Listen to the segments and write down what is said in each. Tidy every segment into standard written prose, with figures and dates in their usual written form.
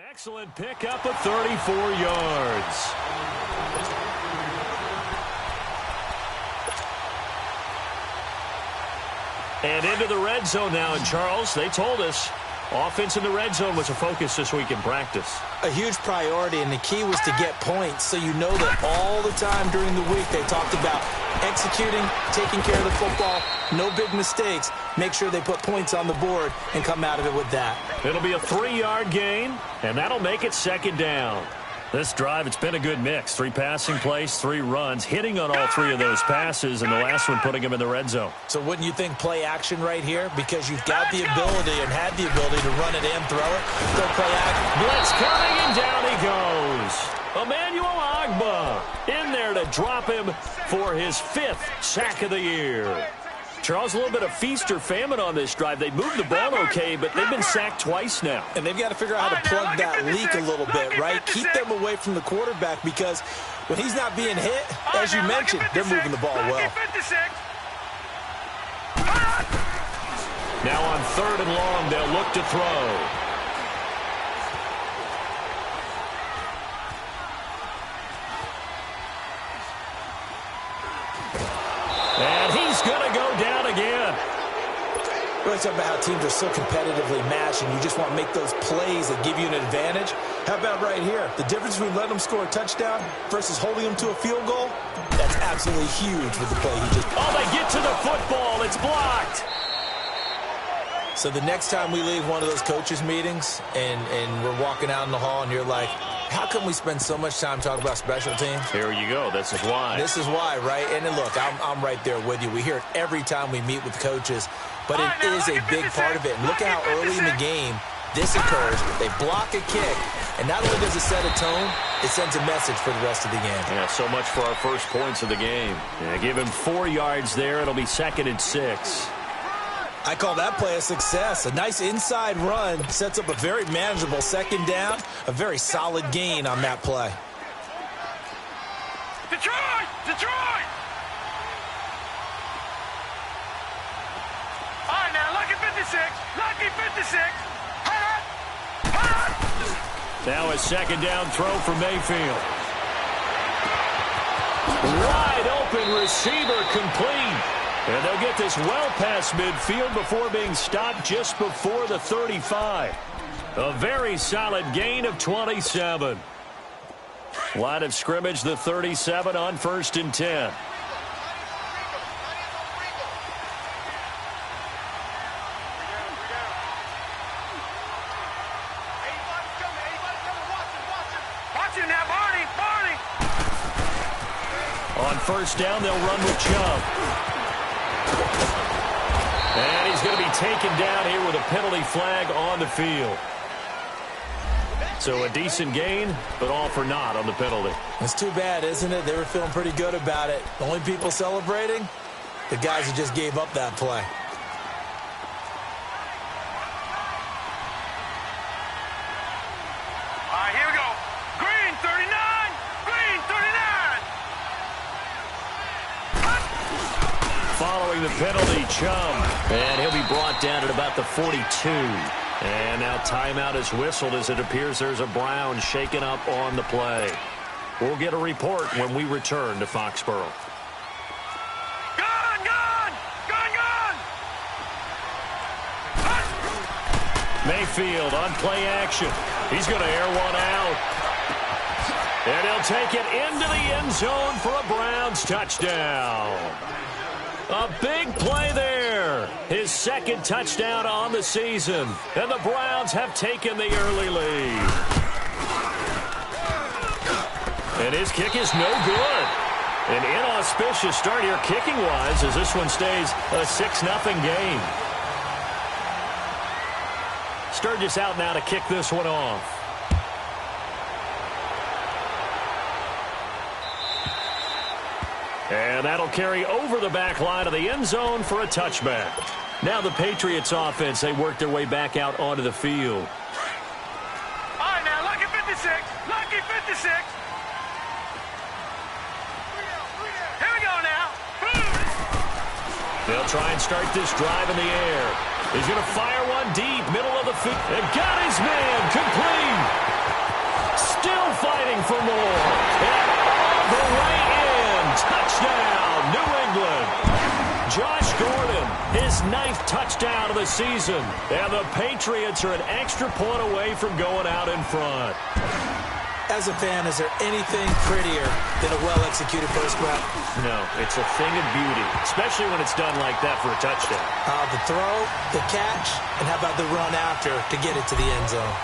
Excellent pickup of 34 yards. And into the red zone now. And Charles, they told us offense in the red zone was a focus this week in practice. A huge priority, and the key was to get points. So you know that all the time during the week they talked about executing, taking care of the football, no big mistakes. Make sure they put points on the board and come out of it with that. It'll be a 3-yard gain, and that'll make it second down. This drive, it's been a good mix. 3 passing plays, 3 runs, hitting on all 3 of those passes, and the last one putting him in the red zone. So wouldn't you think play action right here? Because you've got the ability and had the ability to run it and throw it. Go play action. Blitz coming, and down he goes. Emmanuel Ogbah in there to drop him for his 5th sack of the year. Charles, a little bit of feast or famine on this drive. They moved the ball okay, but they've been sacked twice now. And they've got to figure out how to plug that leak a little bit, right? Keep them away from the quarterback because when he's not being hit, as you mentioned, they're moving the ball well. Now on 3rd and long, they'll look to throw. And he's going to go down again. We're talking about how teams are so competitively matched, and you just want to make those plays that give you an advantage. How about right here? The difference between letting them score a touchdown versus holding them to a field goal, that's absolutely huge with the play he just... Oh, they get to the football. It's blocked. So the next time we leave one of those coaches' meetings and we're walking out in the hall and you're like, how come we spend so much time talking about special teams? Here you go. This is why. This is why, right? And then look, I'm right there with you. We hear it every time we meet with coaches, but it is a big part of it. And look at how early in the game this occurs. They block a kick, and not only does it set a tone, it sends a message for the rest of the game. Yeah, so much for our first points of the game. Yeah, give him 4 yards there. It'll be 2nd and 6. I call that play a success. A nice inside run sets up a very manageable 2nd down, a very solid gain on that play. Detroit! Detroit! All right, now, lucky 56. Lucky 56. Now a 2nd down throw for Mayfield. Wide open receiver complete. And they'll get this well past midfield before being stopped just before the 35. A very solid gain of 27. Line of scrimmage, the 37 on 1st and 10. Watch it now, Barney! Barney! On 1st down, they'll run with Chubb. And he's going to be taken down here with a penalty flag on the field. So a decent gain, but all for naught on the penalty. It's too bad, isn't it? They were feeling pretty good about it. The only people celebrating, the guys who just gave up that play. All right, here we go. Green, 39. Green, 39. Following the penalty, Chubb. And he'll be brought down at about the 42. And now timeout is whistled as it appears there's a Brown shaken up on the play. We'll get a report when we return to Foxborough. Gun, gun! Gun, gun! Mayfield on play action. He's going to air one out. And he'll take it into the end zone for a Browns touchdown. A big play there. His 2nd touchdown on the season. And the Browns have taken the early lead. And his kick is no good. An inauspicious start here kicking-wise as this one stays a 6-0 game. Sturgis out now to kick this one off. And that'll carry over the back line of the end zone for a touchback. Now the Patriots offense, they work their way back out onto the field. All right, now, lucky 56. Lucky 56. Here we go now. They'll try and start this drive in the air. He's going to fire one deep, middle of the field. And got his man, complete. Still fighting for more. And all the way in. Touchdown, New England. Josh Gordon, his 9th touchdown of the season. And the Patriots are an extra point away from going out in front. As a fan, is there anything prettier than a well-executed first route? No, it's a thing of beauty, especially when it's done like that for a touchdown. The throw, the catch, and how about the run after to get it to the end zone?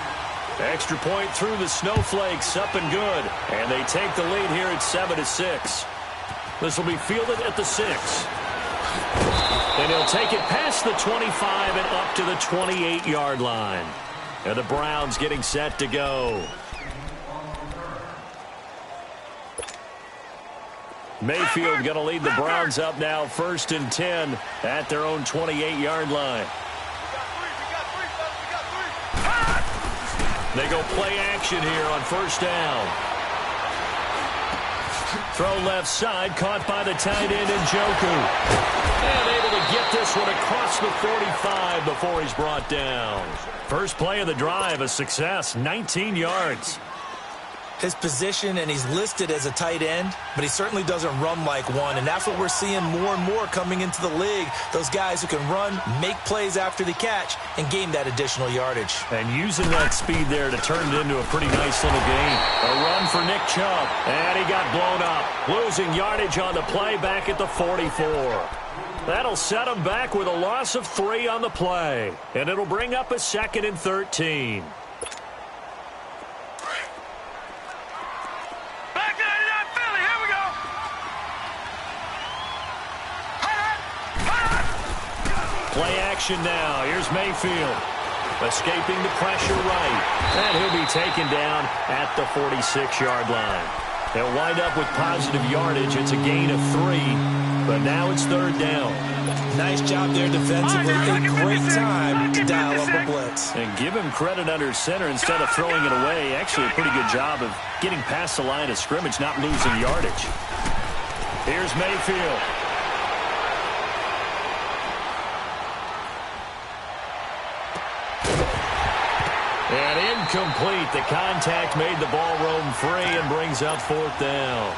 Extra point through the snowflakes, up and good. And they take the lead here at 7-6. This will be fielded at the 6. And he'll take it past the 25 and up to the 28-yard line. And the Browns getting set to go. Mayfield going to lead the Browns up now, 1st and 10 at their own 28-yard line. They go play action here on 1st down. Throw left side, caught by the tight end Njoku. And able to get this one across the 45 before he's brought down. First play of the drive, a success, 19 yards. His position, and he's listed as a tight end, but he certainly doesn't run like one, and that's what we're seeing more and more coming into the league. Those guys who can run, make plays after the catch, and gain that additional yardage. And using that speed there to turn it into a pretty nice little gain. A run for Nick Chubb, and he got blown up. Losing yardage on the play back at the 44. That'll set him back with a loss of 3 on the play, and it'll bring up a 2nd and 13. Play action now. Here's Mayfield. Escaping the pressure right. And he'll be taken down at the 46-yard line. They'll wind up with positive yardage. It's a gain of 3. But now it's 3rd down. Nice job there defensively. A great time to dial up a blitz. And give him credit under center instead of throwing it away. Actually, a pretty good job of getting past the line of scrimmage, not losing yardage. Here's Mayfield. And incomplete. The contact made the ball roam free and brings up 4th down.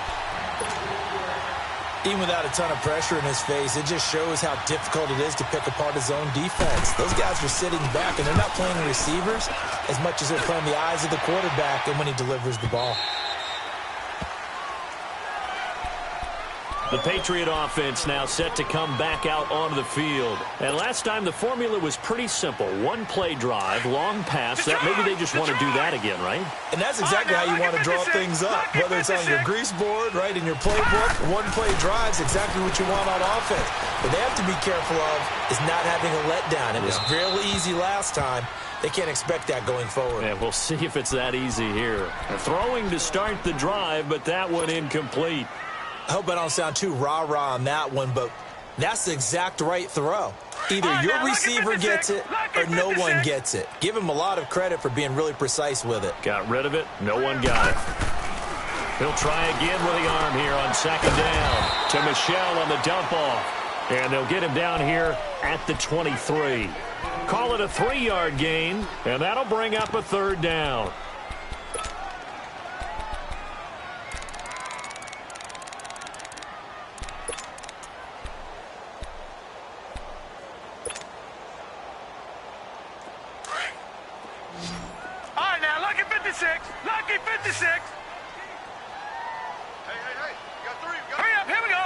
Even without a ton of pressure in his face, it just shows how difficult it is to pick apart his own defense. Those guys are sitting back, and they're not playing receivers as much as they're playing the eyes of the quarterback and when he delivers the ball. The Patriot offense now set to come back out onto the field. And last time the formula was pretty simple. One play drive, long pass. That maybe they just want to do that again, right? And that's exactly how you want to draw things up. Whether it's on your grease board, right, in your playbook, one play drive's exactly what you want on offense. What they have to be careful of is not having a letdown. It was real easy last time. They can't expect that going forward. Yeah, we'll see if it's that easy here. Throwing to start the drive, but that one incomplete. I hope I don't sound too rah-rah on that one, but that's the exact right throw. Either your receiver gets it or no one gets it. Give him a lot of credit for being really precise with it. Got rid of it. No one got it. He'll try again with the arm here on 2nd down. To Michel on the dump-off. And they'll get him down here at the 23. Call it a 3-yard gain, and that'll bring up a 3rd down. Lucky 56. Hey, you got 3. Hurry up, here we go.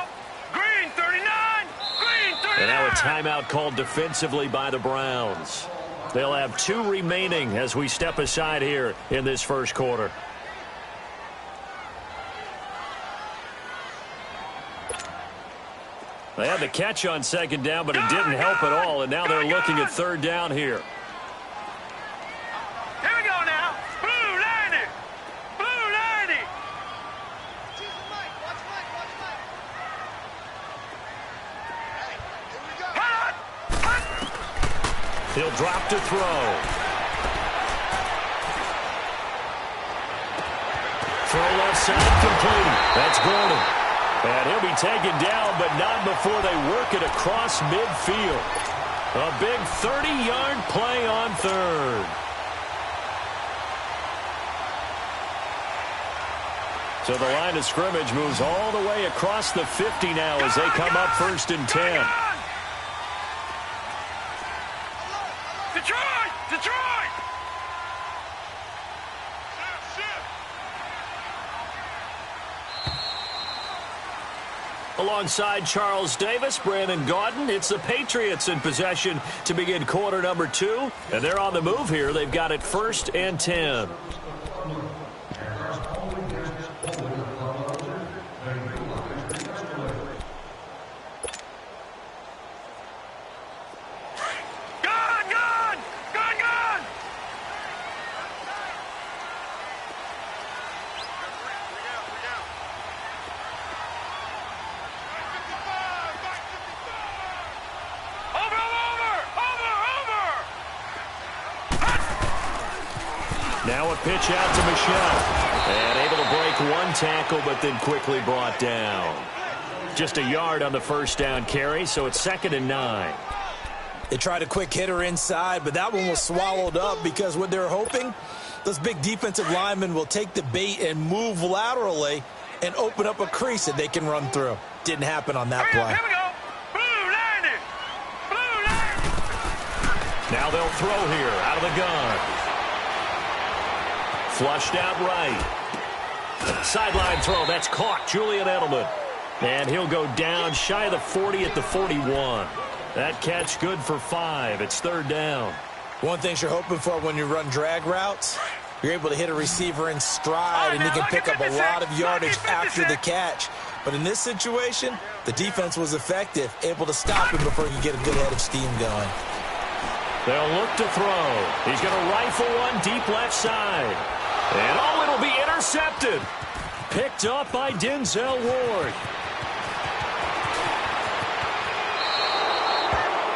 Green 39. Green 39. And now a timeout called defensively by the Browns. They'll have 2 remaining as we step aside here in this first quarter. They had the catch on 2nd down, but it didn't help at all, and now they're looking at 3rd down here. Here we go now. Blue 90. Blue 90. Watch Mike. Hey, here we go. He'll drop to throw. Throw left side complete. That's Gordon. And he'll be taken down, but not before they work it across midfield. A big 30-yard play on third. So the line of scrimmage moves all the way across the 50 now as they come up 1st and 10. Detroit! Detroit! Alongside Charles Davis, Brandon Gaudin, it's the Patriots in possession to begin quarter number 2. And they're on the move here. They've got it 1st and 10. Now a pitch out to Michelle. And able to break one tackle, but then quickly brought down. Just a yard on the first down carry, so it's 2nd and 9. They tried a quick hitter inside, but that one was swallowed up because what they're hoping, those big defensive linemen will take the bait and move laterally and open up a crease that they can run through. Didn't happen on that play. Here we go. Blue landed. Blue landed. Now they'll throw here out of the gun. Flushed out right. Sideline throw. That's caught. Julian Edelman. And he'll go down shy of the 40 at the 41. That catch good for 5. It's 3rd down. One thing you're hoping for when you run drag routes, you're able to hit a receiver in stride and he can pick up a lot of yardage after the catch. But in this situation, the defense was effective, able to stop him before he could get a good head of steam going. They'll look to throw. He's going to rifle one deep left side. And oh, it'll be intercepted. Picked up by Denzel Ward.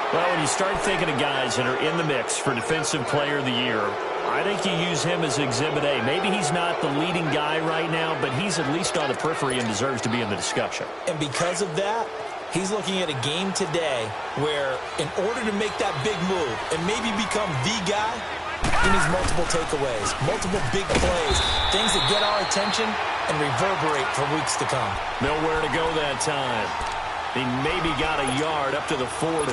Well, when you start thinking of guys that are in the mix for Defensive Player of the Year, I think you use him as Exhibit A. Maybe he's not the leading guy right now, but he's at least on the periphery and deserves to be in the discussion. And because of that, he's looking at a game today where in order to make that big move and maybe become the guy, he needs multiple takeaways, multiple big plays, things that get our attention and reverberate for weeks to come. Nowhere to go that time. He maybe got a yard up to the 40.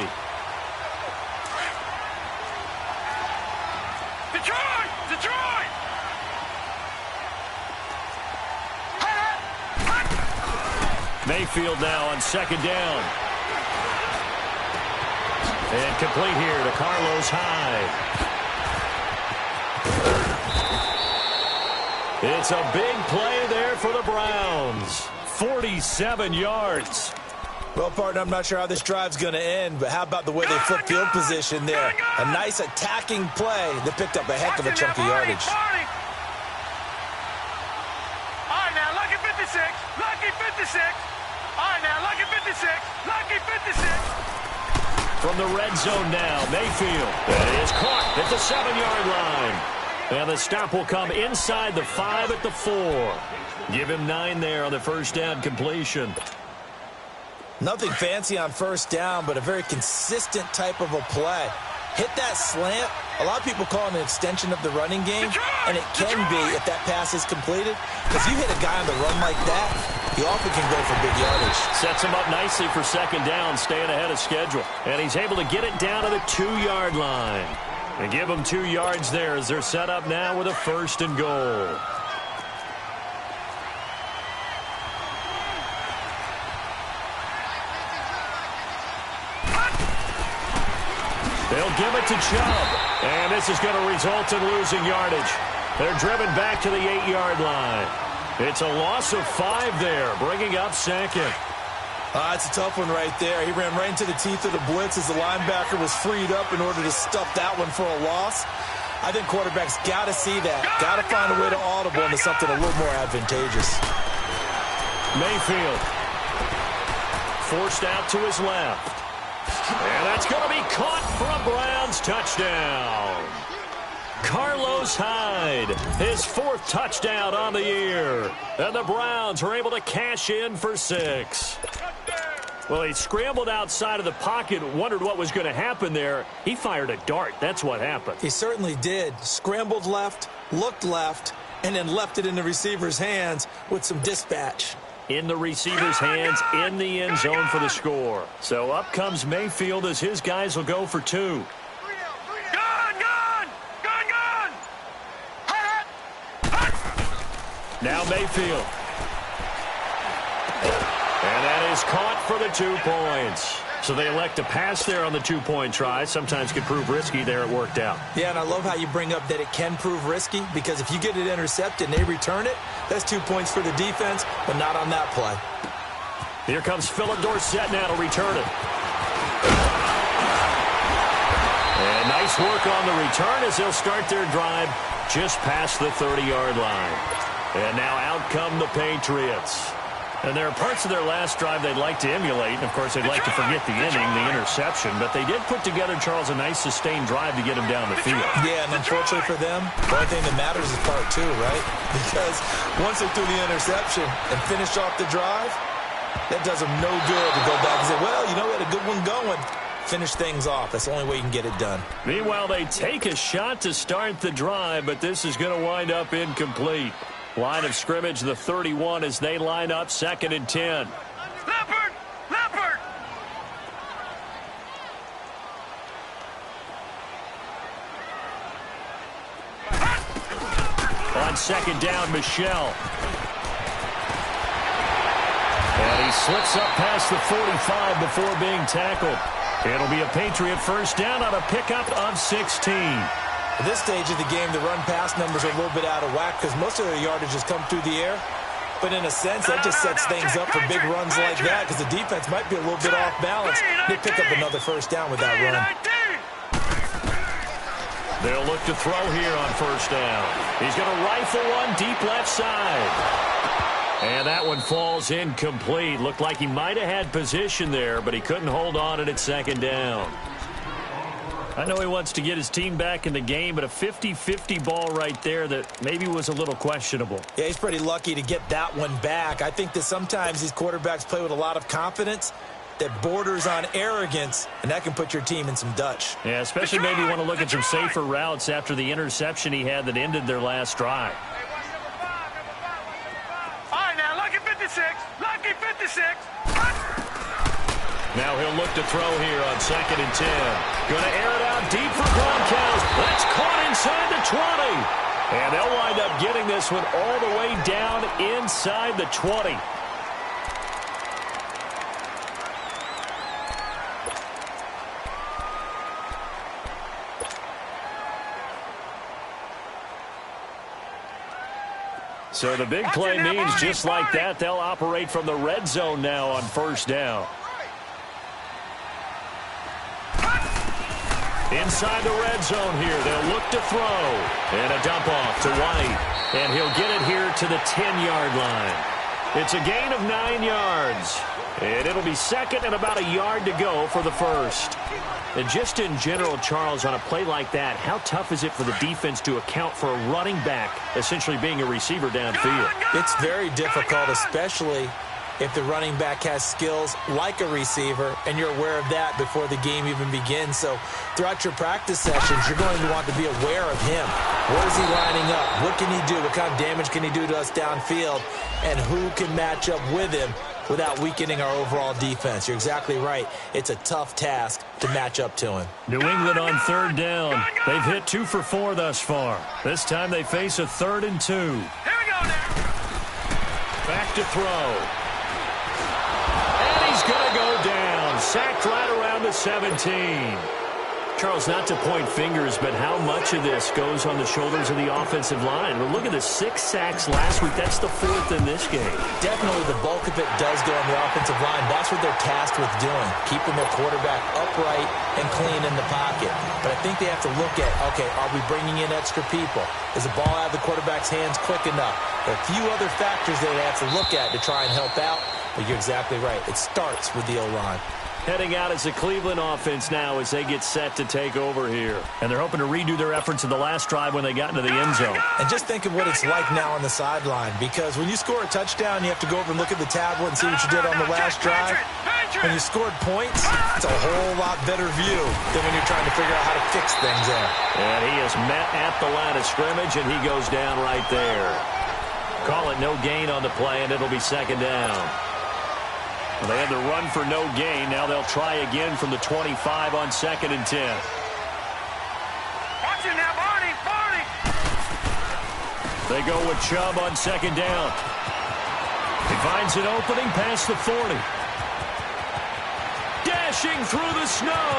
Detroit! Detroit! Mayfield now on 2nd down. And complete here to Carlos Hyde. It's a big play there for the Browns. 47 yards. Well, partner, I'm not sure how this drive's going to end, but how about the way they flip field position there? A nice attacking play that picked up a heck of a chunk of yardage. All right, now, lucky 56. Lucky 56. All right, now, lucky 56. Lucky 56. From the red zone now, Mayfield. That is caught at the 7-yard line. And the stop will come inside the 5 at the 4. Give him 9 there on the first down completion. Nothing fancy on first down, but a very consistent type of a play. Hit that slant. A lot of people call it an extension of the running game, and it can be if that pass is completed. Because you hit a guy on the run like that, he often can go for big yardage. Sets him up nicely for 2nd down, staying ahead of schedule. And he's able to get it down to the 2-yard line. And give them 2 yards there as they're set up now with a 1st and goal. They'll give it to Chubb. And this is going to result in losing yardage. They're driven back to the 8-yard line. It's a loss of 5 there, bringing up 2nd. It's a tough one right there. He ran right into the teeth of the blitz as the linebacker was freed up in order to stuff that one for a loss. I think quarterbacks got to see that. Got to find a way to audible into something a little more advantageous. Mayfield forced out to his left. And that's going to be caught for a Browns touchdown. Carlos Hyde, his 4th touchdown on the year. And the Browns are able to cash in for 6. Well, he scrambled outside of the pocket, wondered what was going to happen there. He fired a dart. That's what happened. He certainly did. Scrambled left, looked left, and then left it in the receiver's hands with some dispatch. In the receiver's hands, in the end zone for the score. So up comes Mayfield as his guys will go for 2. Now Mayfield. And that is caught for the 2 points. So they elect to pass there on the 2-point try. Sometimes can prove risky. There it worked out. Yeah, and I love how you bring up that it can prove risky, because if you get it intercepted and they return it, that's 2 points for the defense, but not on that play. Here comes Philip Dorsett now to return it. And nice work on the return as they'll start their drive just past the 30-yard line. And now out come the Patriots. And there are parts of their last drive they'd like to emulate. And, of course, they'd like to forget the inning, the interception. But they did put together, Charles, a nice sustained drive to get him down the field. Yeah, and unfortunately for them, the only thing that matters is part 2, right? Because once they threw the interception and finished off the drive, that does them no good to go back and say, well, you know, we had a good one going. Finish things off. That's the only way you can get it done. Meanwhile, they take a shot to start the drive, but this is going to wind up incomplete. Line of scrimmage, the 31, as they line up 2nd and 10. Leopard! Leopard! On 2nd down, Michelle. And he slips up past the 45 before being tackled. It'll be a Patriot first down on a pickup of 16. At this stage of the game, the run-pass numbers are a little bit out of whack because most of their yardage has come through the air. But in a sense, that just sets things up for big runs like that because the defense might be a little bit off balance. They pick up another first down with that run. They'll look to throw here on first down. He's going to rifle one deep left side. And that one falls incomplete. Looked like he might have had position there, but he couldn't hold on it at 2nd down. I know he wants to get his team back in the game, but a 50-50 ball right there that maybe was a little questionable. Yeah, he's pretty lucky to get that one back. I think that sometimes these quarterbacks play with a lot of confidence that borders on arrogance, and that can put your team in some Dutch. Yeah, especially maybe want to look at some safer routes after the interception he had that ended their last drive. All right, now, lucky 56. Lucky 56. Now he'll look to throw here on 2nd and 10. Going to air it out deep for Gronkowski. That's caught inside the 20. And they'll wind up getting this one all the way down inside the 20. So the big play means just like that, they'll operate from the red zone now on first down. Inside the red zone here, they'll look to throw. And a dump off to White. And he'll get it here to the 10-yard line. It's a gain of 9 yards. And it'll be 2nd and about a yard to go for the first. And just in general, Charles, on a play like that, how tough is it for the defense to account for a running back essentially being a receiver downfield? It's very difficult, especially if the running back has skills like a receiver, and you're aware of that before the game even begins. So throughout your practice sessions, you're going to want to be aware of him. Where is he lining up? What can he do? What kind of damage can he do to us downfield? And who can match up with him without weakening our overall defense? You're exactly right. It's a tough task to match up to him. New England on 3rd down. They've hit 2 for 4 thus far. This time they face a 3rd and 2. Here we go now. Back to throw. He's going to go down. Sacked right around the 17. Charles, not to point fingers, but how much of this goes on the shoulders of the offensive line? Well, look at the 6 sacks last week. That's the 4th in this game. Definitely the bulk of it does go on the offensive line. That's what they're tasked with doing, keeping their quarterback upright and clean in the pocket. But I think they have to look at, okay, are we bringing in extra people? Is the ball out of the quarterback's hands quick enough? There are a few other factors they have to look at to try and help out. But you're exactly right. It starts with the O-line. heading out as the Cleveland offense now as they get set to take over here. And they're hoping to redo their efforts in the last drive when they got into the end zone. And just think of what it's like now on the sideline, because when you score a touchdown, you have to go over and look at the tablet and see what you did on the last drive. When you scored points, it's a whole lot better view than when you're trying to figure out how to fix things there. And he is met at the line of scrimmage, and he goes down right there. Call it no gain on the play, and it'll be second down. Well, they had the run for no gain. Now they'll try again from the 25 on 2nd and 10. Watch it now, Barney, Barney. They go with Chubb on 2nd down. He finds an opening past the 40. Dashing through the snow.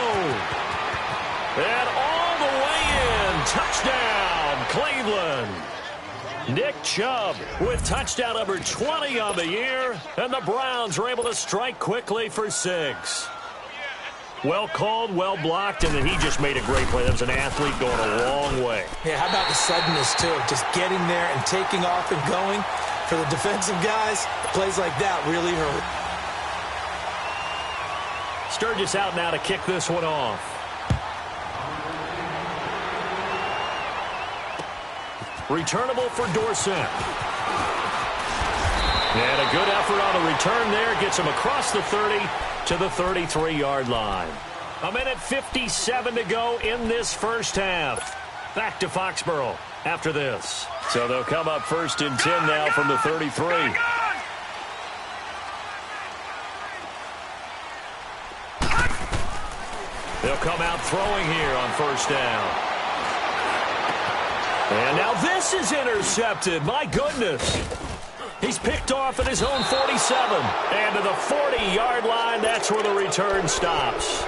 And all the way in. Touchdown, Cleveland. Nick Chubb with touchdown number 20 on the year, and the Browns are able to strike quickly for 6. Well called, well blocked, and then he just made a great play. That was an athlete going a long way. Yeah, how about the suddenness, too? Just getting there and taking off and going. For the defensive guys, plays like that really hurt. Sturgis out now to kick this one off. Returnable for Dorsett. And a good effort on the return there. Gets him across the 30 to the 33-yard line. 1:57 to go in this first half. Back to Foxborough after this. So they'll come up 1st and 10 now from the 33. They'll come out throwing here on 1st down. And now this is intercepted. My goodness. He's picked off at his own 47. And to the 40-yard line, that's where the return stops.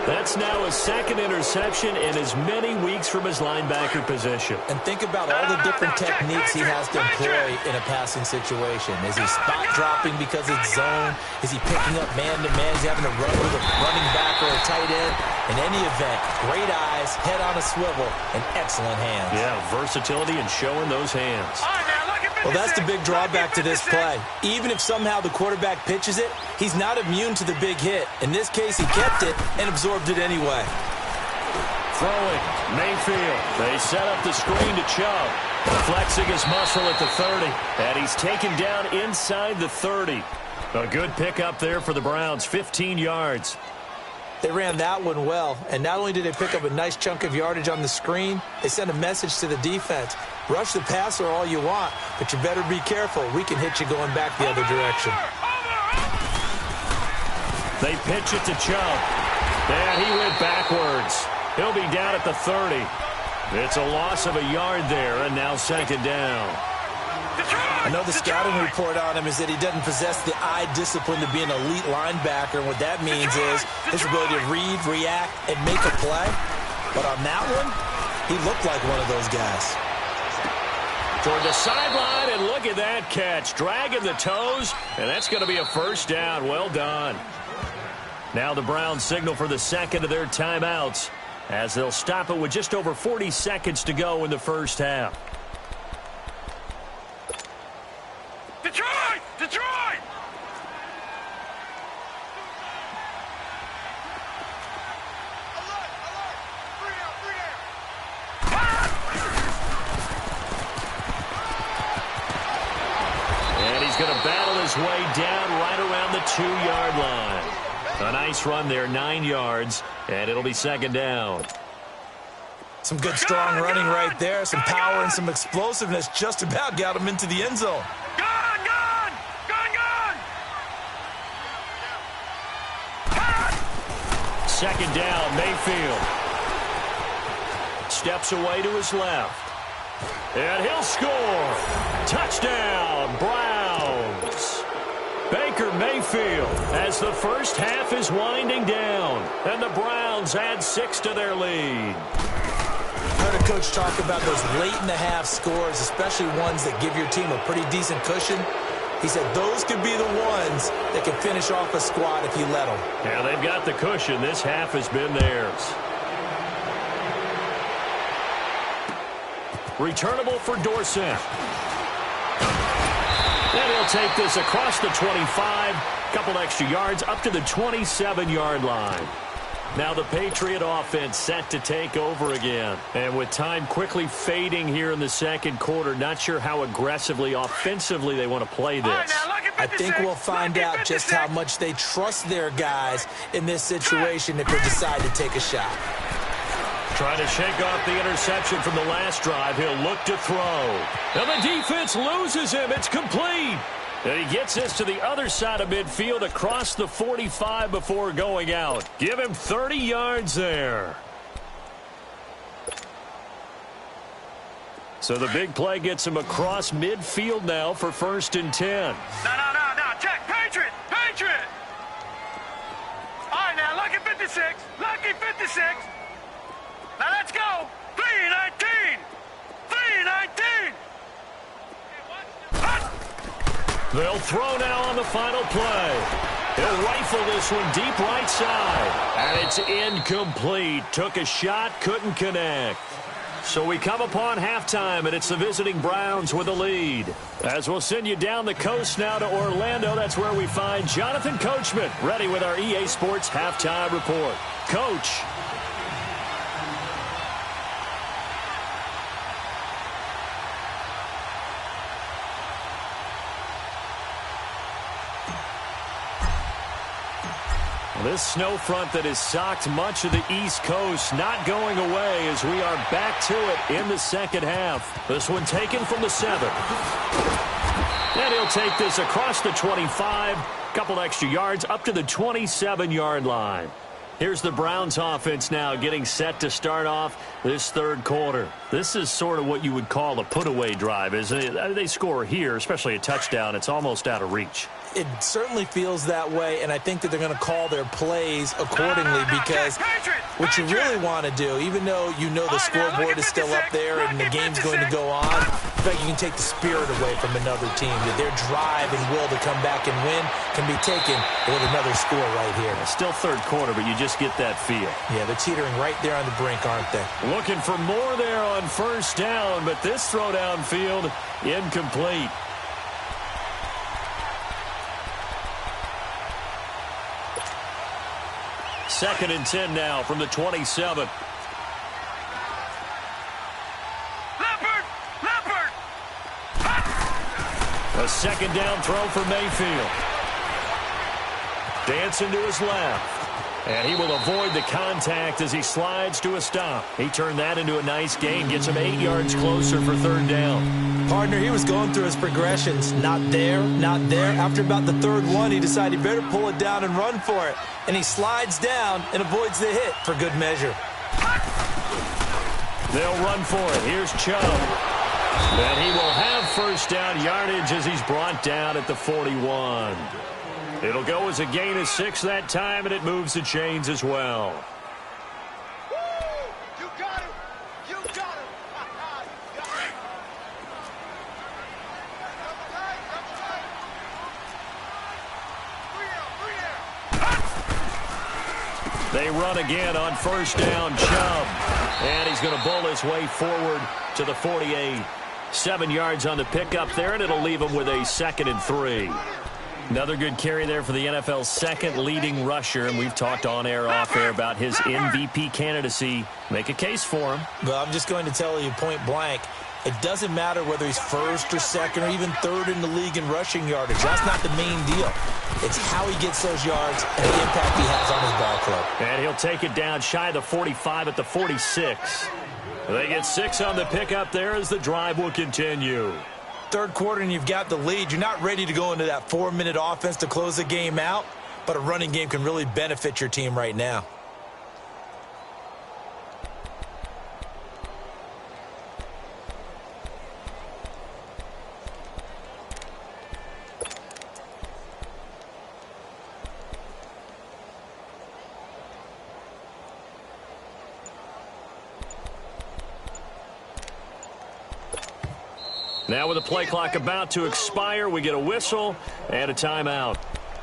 That's now his 2nd interception in as many weeks from his linebacker position. And think about all the different techniques he has to employ in a passing situation. Is he spot dropping because it's zone? Is he picking up man-to-man? Is he having to run with a running back or a tight end? In any event, great eyes, head on a swivel, and excellent hands. Yeah, versatility and showing those hands. Well, that's the big drawback to this play. Even if somehow the quarterback pitches it, he's not immune to the big hit. In this case, he kept it and absorbed it anyway. Throwing, Mayfield. They set up the screen to Chubb. Flexing his muscle at the 30. And he's taken down inside the 30. A good pickup there for the Browns, 15 yards. They ran that one well, and not only did they pick up a nice chunk of yardage on the screen, they sent a message to the defense. Rush the passer all you want, but you better be careful. We can hit you going back the other direction. They pitch it to Chubb. And he went backwards. He'll be down at the 30. It's a loss of a yard there, and now 2nd down. I know the scouting report on him is that he doesn't possess the eye discipline to be an elite linebacker, and what that means is his ability to read, react, and make a play. But on that one, he looked like one of those guys. Toward the sideline, and look at that catch. Dragging the toes, and that's going to be a 1st down. Well done. Now the Browns signal for the 2nd of their timeouts as they'll stop it with just over 40 seconds to go in the 1st half. Detroit! Detroit! And he's going to battle his way down right around the 2-yard line. A nice run there, 9 yards, and it'll be 2nd down. Some good, strong running right there. Some power and some explosiveness just about got him into the end zone. Second down, Mayfield. Steps away to his left. And he'll score. Touchdown, Browns. Baker Mayfield as the first half is winding down. And the Browns add 6 to their lead. I heard a coach talk about those late-in-the-half scores, especially ones that give your team a pretty decent cushion. He said those could be the ones that can finish off a squad if you let them. Yeah, they've got the cushion. This half has been theirs. Returnable for Dorsett. And he'll take this across the 25, couple extra yards up to the 27-yard line. Now the Patriot offense set to take over again. And with time quickly fading here in the second quarter, not sure how aggressively, offensively they want to play this. I think we'll find out just how much they trust their guys in this situation if they decide to take a shot. Trying to shake off the interception from the last drive. He'll look to throw. And the defense loses him. It's complete. And he gets this to the other side of midfield across the 45 before going out. Give him 30 yards there. So the big play gets him across midfield now for 1st and 10. No. Check. Patriot. All right, now, lucky 56. Lucky 56. Now, let's go. 3-19. 3-19. They'll throw now on the final play. He'll rifle this one deep right side. And it's incomplete. Took a shot, couldn't connect. So we come upon halftime, and it's the visiting Browns with a lead. As we'll send you down the coast now to Orlando, that's where we find Jonathan Coachman, ready with our EA Sports Halftime Report. Coach. This snow front that has socked much of the East Coast not going away as we are back to it in the second half. This one taken from the 7. And he'll take this across the 25, couple extra yards up to the 27-yard line. Here's the Browns offense now getting set to start off this third quarter. This is sort of what you would call a put-away drive, isn't it? They score here, especially a touchdown. It's almost out of reach. It certainly feels that way, and I think that they're going to call their plays accordingly because what you really want to do, even though you know the scoreboard is still up there and the game's going to go on, in fact, you can take the spirit away from another team. That their drive and will to come back and win can be taken with another score right here. It's still third quarter, but you just get that feel. Yeah, they're teetering right there on the brink, aren't they? Looking for more there on first down, but this throw downfield incomplete. Second and 10 now from the 27. Leopard! A second down throw for Mayfield. Dancing to his left. And he will avoid the contact as he slides to a stop. He turned that into a nice gain. Gets him 8 yards closer for third down. Partner, he was going through his progressions. Not there. After about the third one, he decided he better pull it down and run for it. And he slides down and avoids the hit for good measure. They'll run for it. Here's Chubb. And he will have first down yardage as he's brought down at the 41. It'll go as a gain of 6 that time, and it moves the chains as well. You got him! You got him! They run again on first down, Chubb. And he's going to bowl his way forward to the 48. 7 yards on the pickup there, and it'll leave him with a 2nd and 3. Another good carry there for the NFL's second leading rusher, and we've talked on air, off air about his MVP candidacy. Make a case for him. Well, I'm just going to tell you point blank, it doesn't matter whether he's first or second or even third in the league in rushing yardage. That's not the main deal. It's how he gets those yards and the impact he has on his ball club. And he'll take it down shy of the 45 at the 46. They get 6 on the pickup there as the drive will continue. Third quarter and you've got the lead. You're not ready to go into that 4-minute offense to close the game out, but a running game can really benefit your team right now. Now with the play clock about to expire, we get a whistle and a timeout.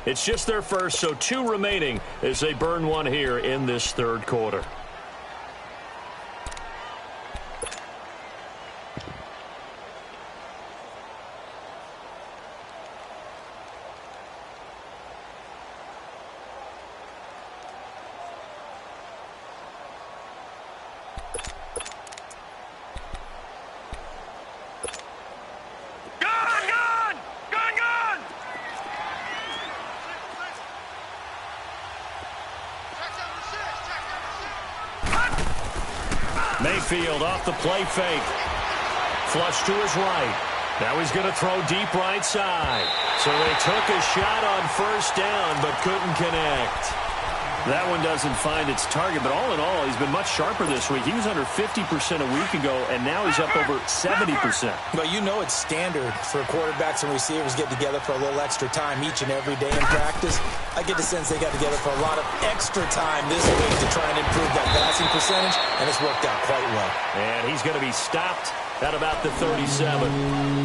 It's just their first, so 2 remaining as they burn one here in this third quarter. Mayfield off the play fake. Flush to his right. Now he's going to throw deep right side. So they took a shot on first down but couldn't connect. That one doesn't find its target, but all in all, he's been much sharper this week. He was under 50% a week ago, and now he's up over 70%. Well, you know it's standard for quarterbacks and receivers get together for a little extra time each and every day in practice. I get the sense they got together for a lot of extra time this week to try and improve that passing percentage, and it's worked out quite well. And he's going to be stopped at about the 37.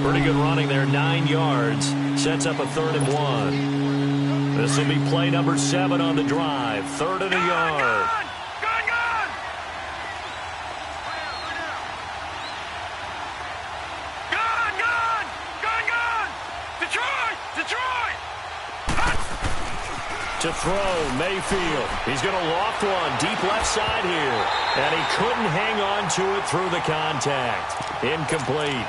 Pretty good running there, 9 yards. Sets up a 3rd and 1. This will be play number 7 on the drive. 3rd and a yard. Detroit! To throw, Mayfield. He's going to loft one deep left side here. And he couldn't hang on to it through the contact. Incomplete.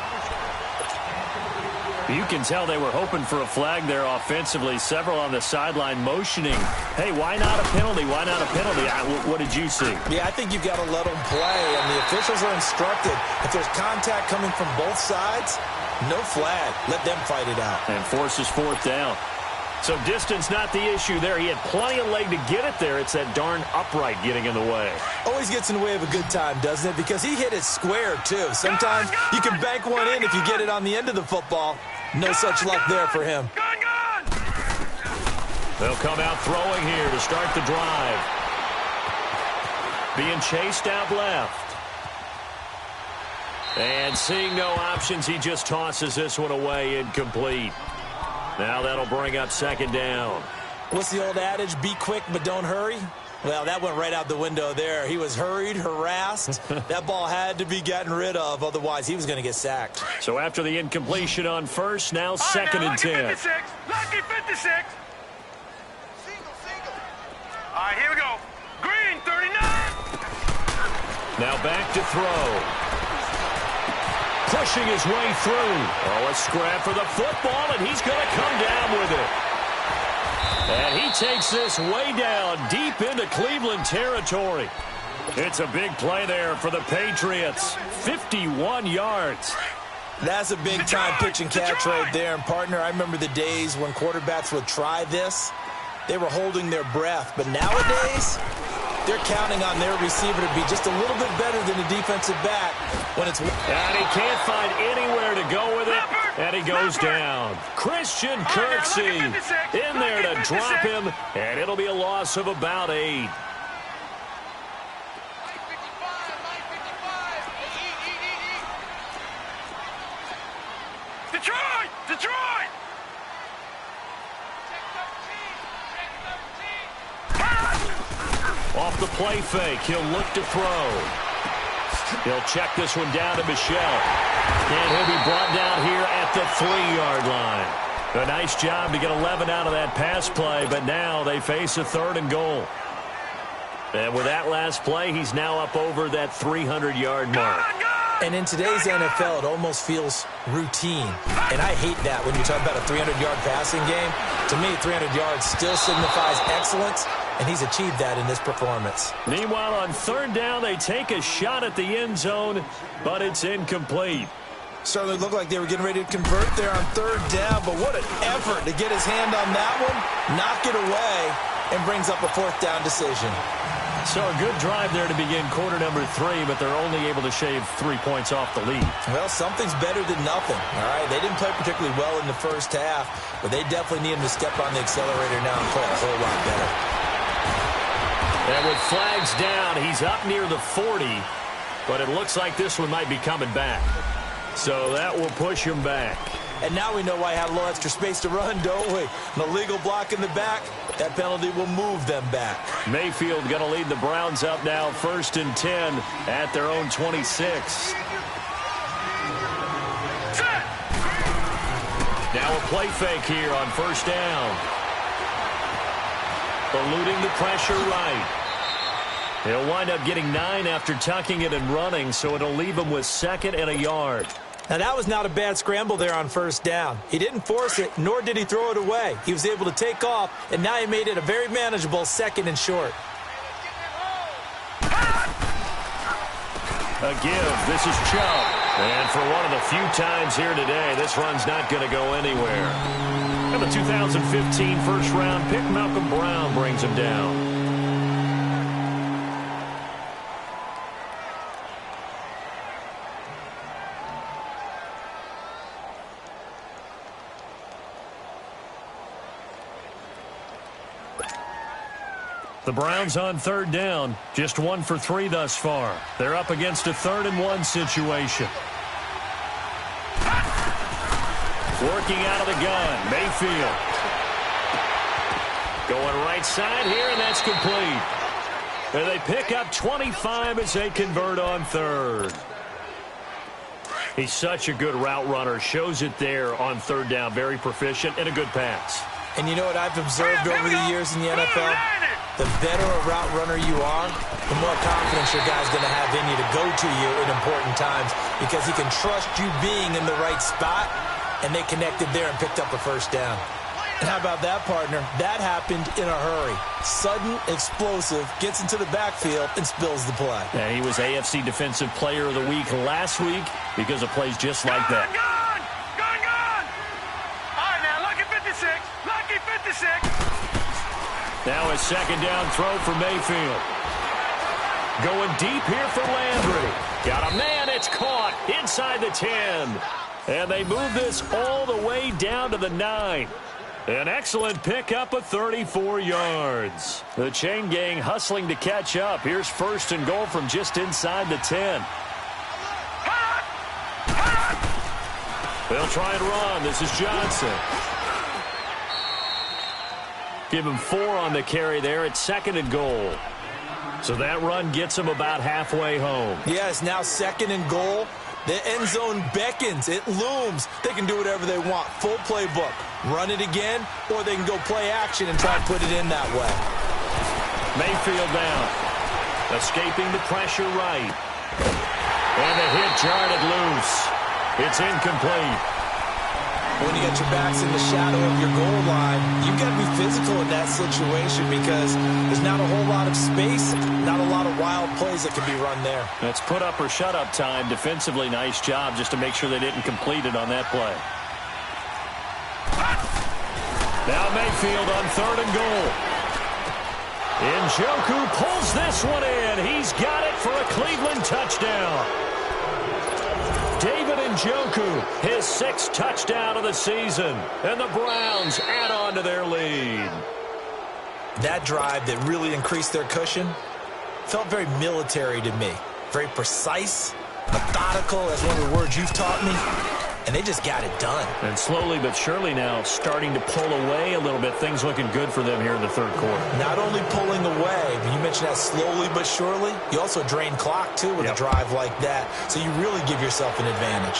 You can tell they were hoping for a flag there offensively. Several on the sideline motioning. Hey, why not a penalty? Why not a penalty? What did you see? Yeah, I think you've got to let them play, and the officials are instructed. If there's contact coming from both sides, no flag. Let them fight it out. And forces 4th down. So distance not the issue there. He had plenty of leg to get it there. It's that darn upright getting in the way. Always gets in the way of a good time, doesn't it? Because he hit it square, too. Sometimes you can bank one in if you get it on the end of the football. No such luck there for him. They'll come out throwing here to start the drive. Being chased out left. And seeing no options, he just tosses this one away, incomplete. Now that'll bring up 2nd down. What's the old adage? Be quick, but don't hurry? Well, that went right out the window there. He was hurried, harassed. That ball had to be gotten rid of, otherwise he was going to get sacked. So after the incompletion on first, now 2nd and 10. Lucky 56. All right, here we go. Green, 39. Now back to throw. Pushing his way through. Oh, a scrap for the football, and he's going to come down with it. And he takes this way down, deep into Cleveland territory. It's a big play there for the Patriots. 51 yards. That's a big-time pitch and catch right there. And, partner, I remember the days when quarterbacks would try this. They were holding their breath. But nowadays, they're counting on their receiver to be just a little bit better than a defensive back when it's... And he can't find anywhere to go with it. And he goes down. Christian Kirksey in there to drop him. And it'll be a loss of about 8. Detroit! Off the play fake, he'll look to throw. He'll check this one down to Michelle. And he'll be brought down here at the 3-yard line. A nice job to get 11 out of that pass play, but now they face a 3rd and goal. And with that last play, he's now up over that 300-yard mark. And in today's NFL, it almost feels routine. And I hate that when you talk about a 300-yard passing game. To me, 300 yards still signifies excellence, and he's achieved that in this performance. Meanwhile, on 3rd down, they take a shot at the end zone, but it's incomplete. Certainly looked like they were getting ready to convert there on 3rd down, but what an effort to get his hand on that one, knock it away, and brings up a 4th down decision. So a good drive there to begin quarter number 3, but they're only able to shave 3 points off the lead. Well, something's better than nothing, all right? They didn't play particularly well in the first half, but they definitely need him to step on the accelerator now and play a whole lot better. And with flags down, he's up near the 40, but it looks like this one might be coming back. So that will push him back. And now we know why I had a little extra space to run, don't we? An illegal block in the back, that penalty will move them back. Mayfield going to lead the Browns up now, 1st and 10 at their own 26. Now a play fake here on 1st down. Eluding the pressure right. He'll wind up getting 9 after tucking it and running, so it'll leave him with 2nd and a yard. Now, that was not a bad scramble there on 1st down. He didn't force it, nor did he throw it away. He was able to take off, and now he made it a very manageable 2nd and short. A give. This is Chubb. And for one of the few times here today, this run's not going to go anywhere. And the 2015 first-round pick, Malcolm Brown, brings him down. The Browns on 3rd down, just 1 for 3 thus far. They're up against a 3rd and 1 situation. Working out of the gun, Mayfield. Going right side here, and that's complete. And they pick up 25 as they convert on 3rd. He's such a good route runner. Shows it there on 3rd down. Very proficient and a good pass. And you know what I've observed over the years in the NFL? The better a route runner you are, the more confidence your guy's going to have in you to go to you in important times because he can trust you being in the right spot, and they connected there and picked up a 1st down. And how about that, partner? That happened in a hurry. Sudden, explosive, gets into the backfield, and spills the play. And he was AFC Defensive Player of the Week last week because of plays just like that. Gone! All right, now, lucky 56. Lucky 56. Now a 2nd down throw for Mayfield. Going deep here for Landry. Got a man, it's caught inside the 10. And they move this all the way down to the 9. An excellent pickup of 34 yards. The chain gang hustling to catch up. Here's 1st and goal from just inside the 10. They'll try and run. This is Johnson. Give him 4 on the carry there at 2nd and goal. So that run gets him about halfway home. Yes, now 2nd and goal. The end zone beckons. It looms. They can do whatever they want. Full playbook. Run it again, or they can go play action and try and put it in that way. Mayfield down. Escaping the pressure right. And the hit jarred it loose. It's incomplete. When you got your backs in the shadow of your goal line, you've got to be physical in that situation because there's not a whole lot of space, not a lot of wild plays that can be run there. That's put up or shut up time. Defensively, nice job just to make sure they didn't complete it on that play. Now Mayfield on 3rd and goal. Njoku pulls this one in. He's got it for a Cleveland touchdown. David Njoku, his 6th touchdown of the season. And the Browns add on to their lead. That drive that really increased their cushion felt very military to me. Very precise, methodical, that's one of the words you've taught me. And they just got it done. And slowly but surely now starting to pull away a little bit. Things looking good for them here in the 3rd quarter. Not only pulling away, but you mentioned that slowly but surely. You also drain clock, too, with a drive like that. So you really give yourself an advantage.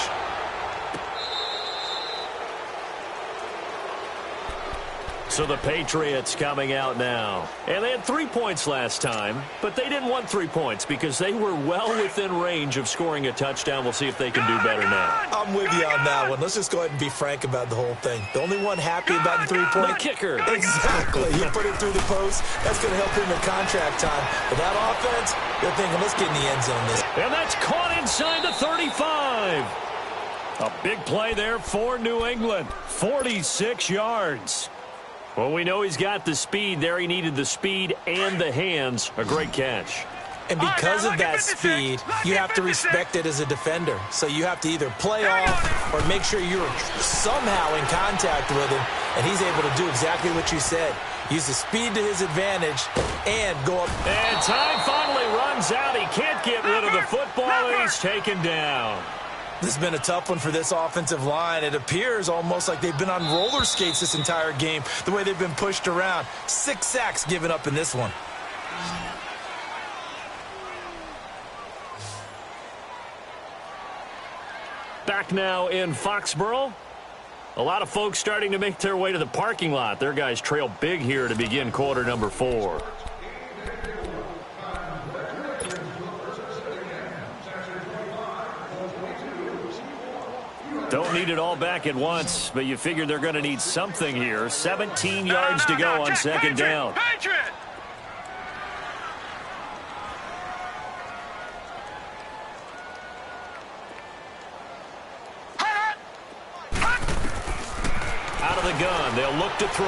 So the Patriots coming out now. And they had 3 points last time, but they didn't want 3 points because they were well within range of scoring a touchdown. We'll see if they can do better now. I'm with you on that one. Let's just go ahead and be frank about the whole thing. The only one happy about the 3-point. The kicker. Exactly. He put it through the post. That's going to help him in contract time. But that offense, they're thinking, let's get in the end zone this. And that's caught inside the 35. A big play there for New England. 46 yards. Well, we know he's got the speed there. He needed the speed and the hands. A great catch. And because of that speed, you have to respect it as a defender. So you have to either play off or make sure you're somehow in contact with him, and he's able to do exactly what you said. Use the speed to his advantage and go up. And time finally runs out. He can't get rid of the football. He's taken down. This has been a tough one for this offensive line. It appears almost like they've been on roller skates this entire game, the way they've been pushed around. 6 sacks given up in this one. Back now in Foxborough. A lot of folks starting to make their way to the parking lot. Their guys trail big here to begin quarter number 4. Don't need it all back at once, but you figure they're going to need something here. 17 yards to go on second down. Patriot! Out of the gun, they'll look to throw.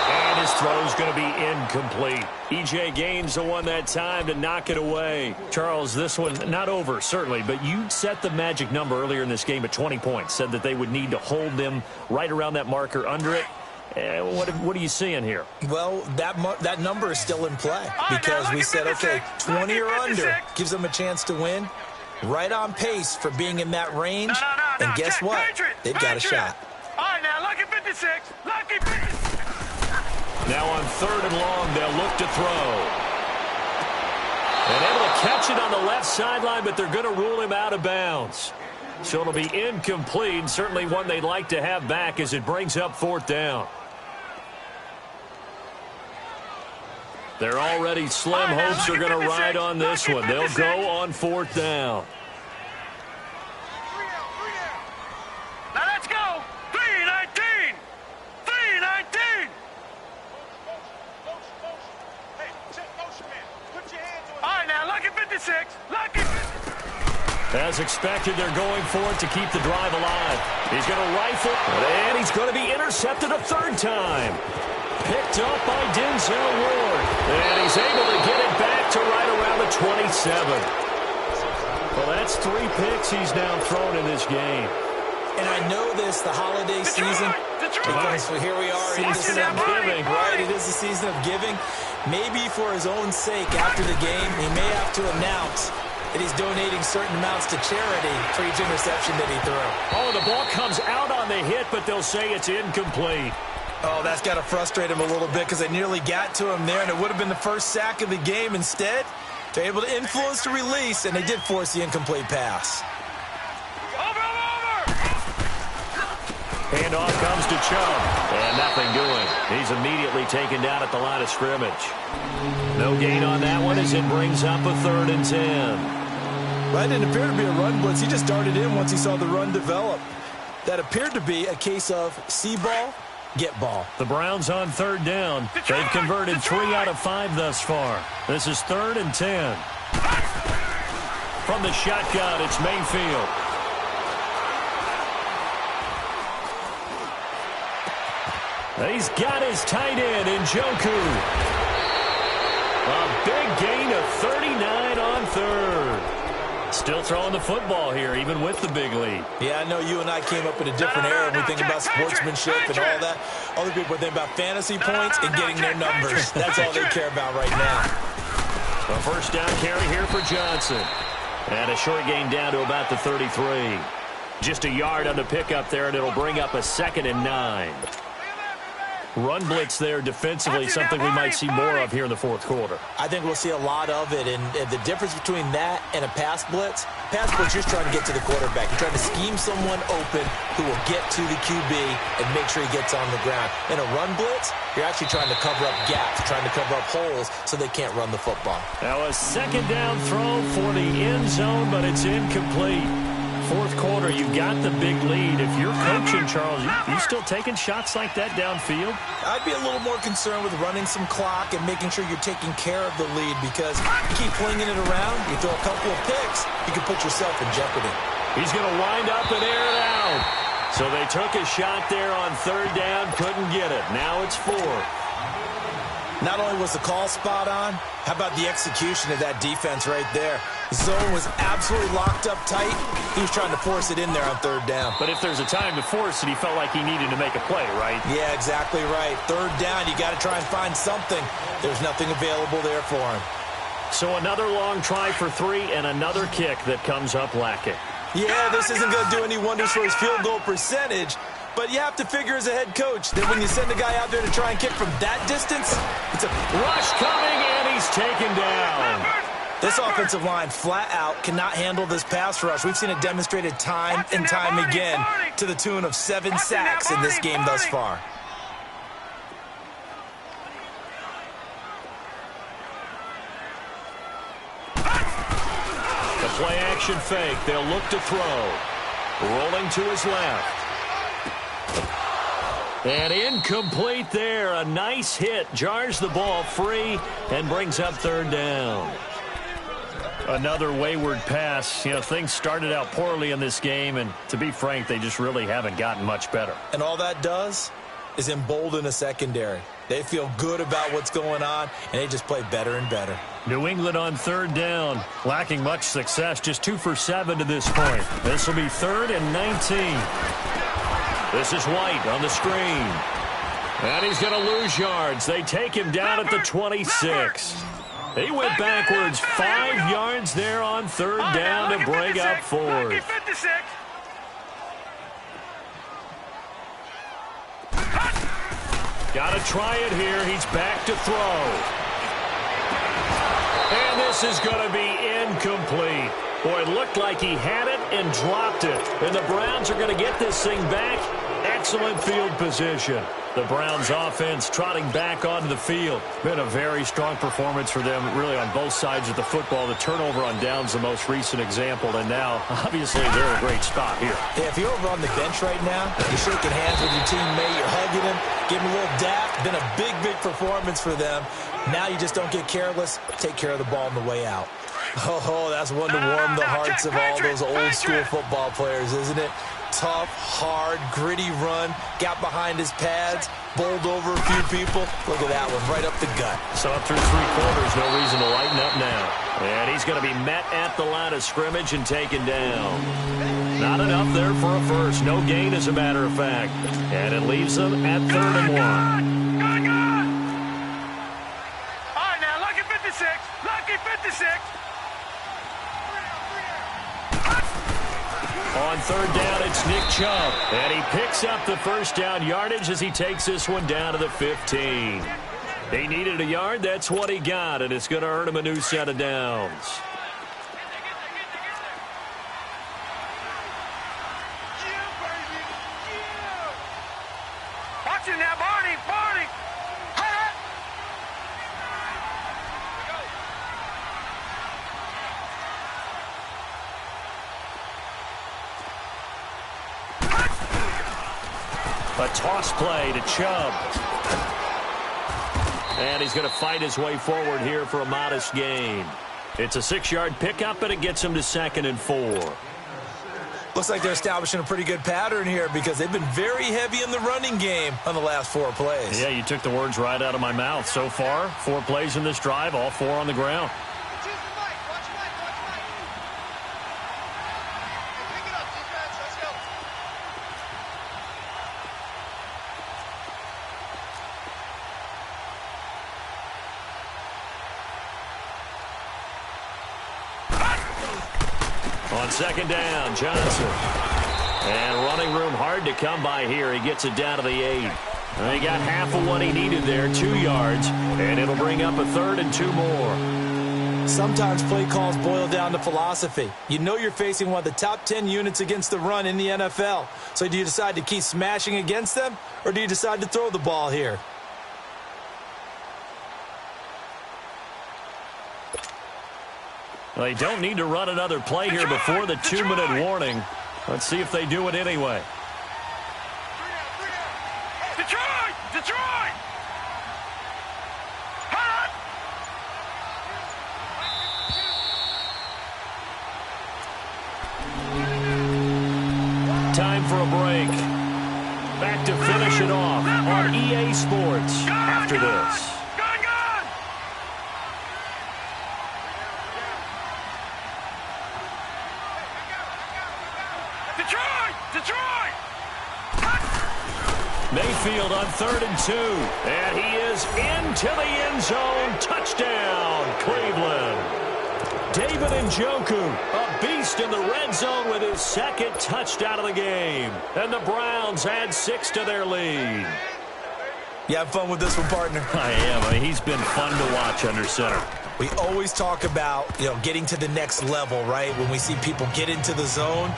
And his throw's going to be incomplete. E.J. gains the one that time to knock it away. Charles, this one not over, certainly, but you set the magic number earlier in this game at 20 points. Said that they would need to hold them right around that marker under it. What are you seeing here? Well, that number is still in play because we said, okay, 20 or under gives them a chance to win. Right on pace for being in that range. And guess what? They've got a shot. All right, now, lucky 56. Lucky 56. Now on third and long, they'll look to throw. And able to catch it on the left sideline, but they're going to rule him out of bounds. So it'll be incomplete. Certainly one they'd like to have back as it brings up fourth down. They're already slim hopes are going to ride on this one. They'll go on fourth down. Now let's go. 3-19. 3-19. All right, now, lucky 56. Lucky 56. As expected, they're going for it to keep the drive alive. He's going to rifle, and he's going to be intercepted a third time. Picked up by Denzel Ward. And he's able to get it back to right around the 27. Well, that's 3 picks he's now thrown in this game. And I know this, the holiday season, because here we are in Season of giving. Right, it is the season of giving. Maybe for his own sake after the game, he may have to announce that he's donating certain amounts to charity for each interception that he threw. Oh, the ball comes out on the hit, but they'll say it's incomplete. Oh, that's got to frustrate him a little bit because they nearly got to him there, and it would have been the first sack of the game. Instead, they're able to influence the release, and they did force the incomplete pass. Handoff comes to Chubb, and nothing doing. He's immediately taken down at the line of scrimmage. No gain on that one as it brings up a 3rd and 10. Well, it didn't appear to be a run blitz. He just darted in once he saw the run develop. That appeared to be a case of see ball, get ball. The Browns on 3rd down. They've converted 3 out of 5 thus far. This is 3rd and 10. From the shotgun, it's Mayfield. He's got his tight end in Njoku. A big gain of 39 on 3rd. Still throwing the football here, even with the big lead. Yeah, I know you and I came up in a different era when we think about sportsmanship and all that. Other people think about fantasy points and getting their numbers. That's all they care about right now. A first down carry here for Johnson. And a short gain down to about the 33. Just a yard on the pickup there, and it'll bring up a 2nd and 9. Run blitz there defensively, something we might see more of here in the 4th quarter. I think we'll see a lot of it, and the difference between that and a pass blitz, you're just trying to get to the quarterback. You're trying to scheme someone open who will get to the QB and make sure he gets on the ground. In a run blitz, you're actually trying to cover up gaps, trying to cover up holes so they can't run the football. Now a 2nd down throw for the end zone, but it's incomplete. 4th quarter, you got the big lead. If you're coaching, Charles, you still taking shots like that downfield? I'd be a little more concerned with running some clock and making sure you're taking care of the lead because you keep flinging it around, you throw a couple of picks, you can put yourself in jeopardy. He's going to wind up and air it out. So they took a shot there on 3rd down, couldn't get it. Now it's 4th. Not only was the call spot on, how about the execution of that defense right there? Zone was absolutely locked up tight. He was trying to force it in there on 3rd down. But if there's a time to force it, he felt like he needed to make a play, right? Yeah, exactly right. 3rd down, you got to try and find something. There's nothing available there for him. So another long try for 3 and another kick that comes up lacking. Yeah, this isn't going to do any wonders for his field goal percentage. But you have to figure as a head coach that when you send a guy out there to try and kick from that distance, it's a rush coming, and he's taken down. This offensive line flat out cannot handle this pass rush. We've seen it demonstrated time and time again to the tune of 7 sacks in this game thus far. The play action fake. They'll look to throw. Rolling to his left. And incomplete there. A nice hit. Jars the ball free and brings up third down. Another wayward pass. You know, things started out poorly in this game, and to be frank, they just really haven't gotten much better. And all that does is embolden a secondary. They feel good about what's going on, and they just play better and better. New England on third down, lacking much success, just 2 for 7 to this point. This will be 3rd and 19. This is White on the screen. And he's going to lose yards. They take him down at the 26. He went backwards 5 yards there on third down to bring up 4th. Got to try it here. He's back to throw. And this is going to be incomplete. Boy, it looked like he had it and dropped it. And the Browns are going to get this thing back. Excellent field position. The Browns offense trotting back onto the field. Been a very strong performance for them, really, on both sides of the football. The turnover on downs, the most recent example. And now, obviously, they're in a great spot here. Yeah, if you're over on the bench right now, you're shaking hands with your teammate, you're hugging him, giving him a little dap. Been a big, big performance for them. Now you just don't get careless. Take care of the ball on the way out. Oh, that's one to warm the hearts of all those old-school football players, isn't it? Tough, hard, gritty run, got behind his pads, bowled over a few people. Look at that one, right up the gut. So up through 3 quarters, no reason to lighten up now. And he's going to be met at the line of scrimmage and taken down. Not enough there for a first. No gain, as a matter of fact. And it leaves them at 3rd and 1. All right, now, lucky 56. Lucky 56. On third down, it's Nick Chubb. And he picks up the first down yardage as he takes this one down to the 15. He needed a yard. That's what he got, and it's going to earn him a new set of downs. Watch it now, Barney. Barney. A toss play to Chubb. And he's going to fight his way forward here for a modest gain. It's a 6-yard pickup, and it gets him to 2nd and 4. Looks like they're establishing a pretty good pattern here because they've been very heavy in the running game on the last 4 plays. Yeah, you took the words right out of my mouth. So far, 4 plays in this drive, all 4 on the ground. On 2nd down, Johnson. And running room hard to come by here. He gets it down to the 8. And he got half of what he needed there, 2 yards. And it'll bring up a 3rd and 2 more. Sometimes play calls boil down to philosophy. You know you're facing one of the top 10 units against the run in the NFL. So do you decide to keep smashing against them, or do you decide to throw the ball here? Well, they don't need to run another play here before the 2-minute warning. Let's see if they do it anyway. Detroit! Detroit! Hot! Time for a break. Back to finish it off on EA Sports after this. Detroit! Mayfield on 3rd and 2. And he is into the end zone. Touchdown, Cleveland. David Njoku, a beast in the red zone with his 2nd touchdown of the game. And the Browns add 6 to their lead. You have fun with this one, partner? I am. I mean, he's been fun to watch under center. We always talk about, getting to the next level, right? When we see people get into the zone.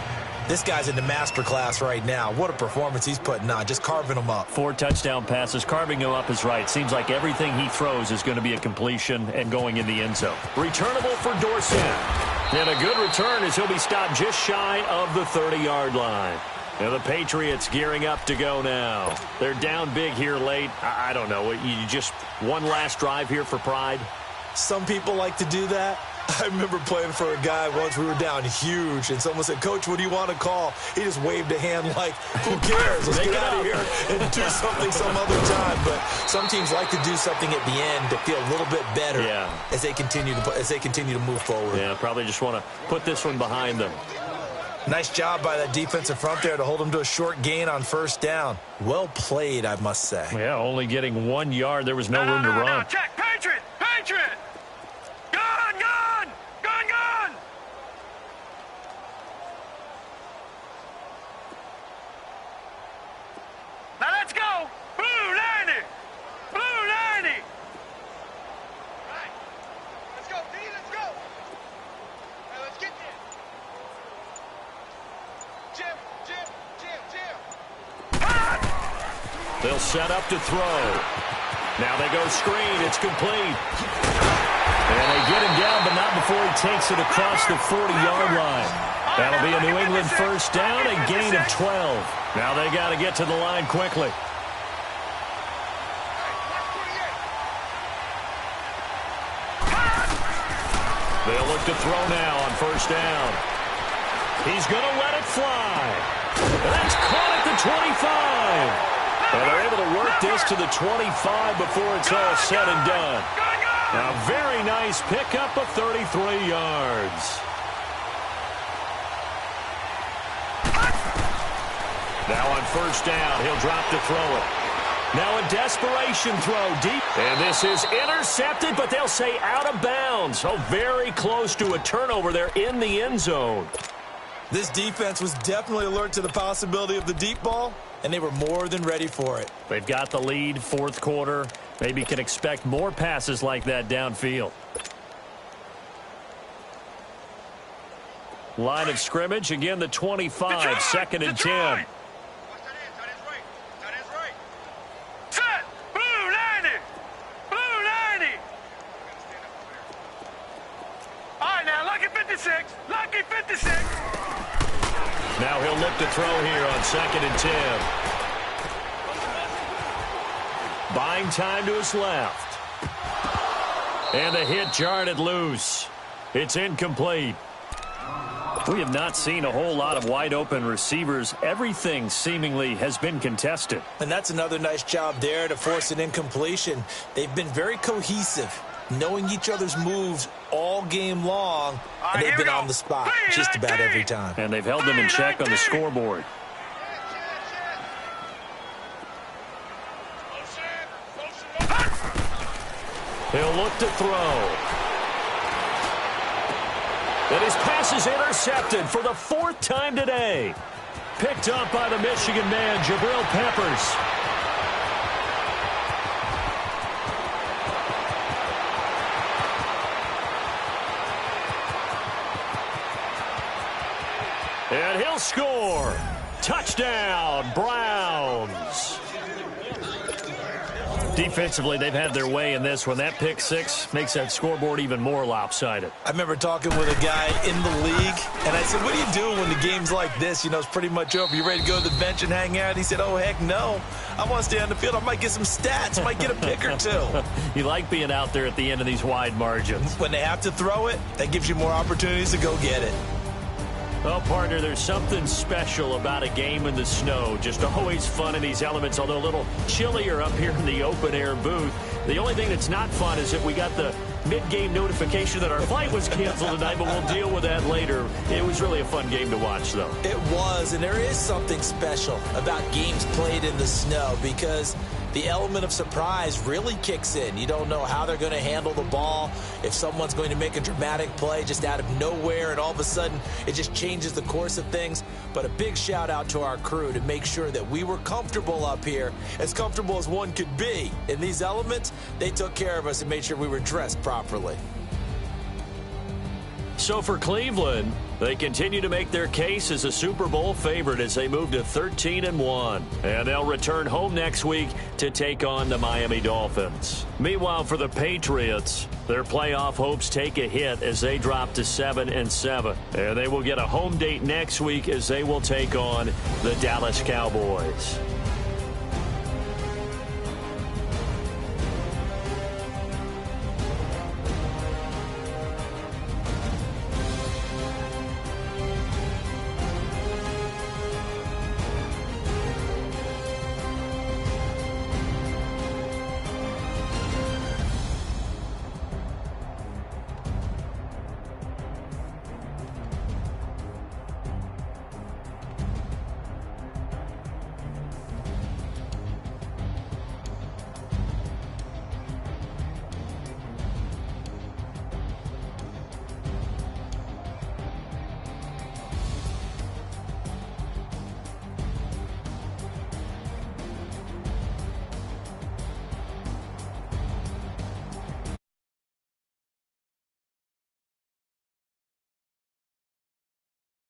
This guy's in the master class right now. What a performance he's putting on, just carving them up. 4 touchdown passes. Carving him up is right. Seems like everything he throws is going to be a completion and going in the end zone. Returnable for Dorsett. And a good return as he'll be stopped just shy of the 30-yard line. Now the Patriots gearing up to go now. They're down big here late. I don't know. You just one last drive here for pride? Some people like to do that. I remember playing for a guy once. We were down huge, and someone said, "Coach, what do you want to call?" He just waved a hand like, who cares? Let's get out of here and do something some other time. But some teams like to do something at the end to feel a little bit better as they continue to move forward. Yeah, probably just want to put this one behind them. Nice job by that defensive front there to hold them to a short gain on first down. Well played, I must say. Yeah, only getting 1 yard. There was no room to run. No, check. Patriot! Patriot! Gun! Gun! Gun! Gun! Now let's go! Blue 90! Blue 90! Right. Let's go, D, let's go! Hey, let's get there! Jim! They'll set up to throw. Now they go screen. It's complete. And they get him down, but not before he takes it across the 40-yard line. That'll be a New England first down, a gain of 12. Now they got to get to the line quickly. They'll look to throw now on first down. He's going to let it fly. That's caught at the 25. And they're able to work this to the 25 before it's all said and done. A very nice pickup of 33 yards. Now on first down, he'll drop to throw it. Now a desperation throw deep. And this is intercepted, but they'll say out of bounds. So very close to a turnover there in the end zone. This defense was definitely alert to the possibility of the deep ball, and they were more than ready for it. They've got the lead, fourth quarter. Maybe can expect more passes like that downfield. Line of scrimmage, again the 25, second and 10. Set! Blue 90! Blue 90! All right, now, lucky 56. Lucky 56. Now he'll look to throw here on second and 10. Buying time to his left. And the hit jarred it loose. It's incomplete. We have not seen a whole lot of wide open receivers. Everything seemingly has been contested. And that's another nice job there to force an incompletion. They've been very cohesive, knowing each other's moves all game long, and they've been on the spot just about every time. And they've held them in check on the scoreboard. He'll look to throw. And his pass is intercepted for the fourth time today. Picked up by the Michigan man, Jabril Peppers. And he'll score. Touchdown, Browns. Defensively, they've had their way in this one. That pick six makes that scoreboard even more lopsided. I remember talking with a guy in the league, and I said, what do you do when the game's like this? You know, it's pretty much over. You ready to go to the bench and hang out? He said, oh, heck no. I want to stay on the field. I might get some stats. I might get a pick or two. You like being out there at the end of these wide margins. When they have to throw it, that gives you more opportunities to go get it. Well, partner, there's something special about a game in the snow. Just always fun in these elements, although a little chillier up here in the open-air booth. The only thing that's not fun is that we got the mid-game notification that our flight was canceled tonight, but we'll deal with that later. It was really a fun game to watch, though. It was, and there is something special about games played in the snow because the element of surprise really kicks in. You don't know how they're going to handle the ball, if someone's going to make a dramatic play just out of nowhere, and all of a sudden it just changes the course of things. But a big shout out to our crew to make sure that we were comfortable up here, as comfortable as one could be. In these elements, they took care of us and made sure we were dressed properly. So for Cleveland, they continue to make their case as a Super Bowl favorite as they move to 13-1. And they'll return home next week to take on the Miami Dolphins. Meanwhile, for the Patriots, their playoff hopes take a hit as they drop to 7-7. And they will get a home date next week as they will take on the Dallas Cowboys.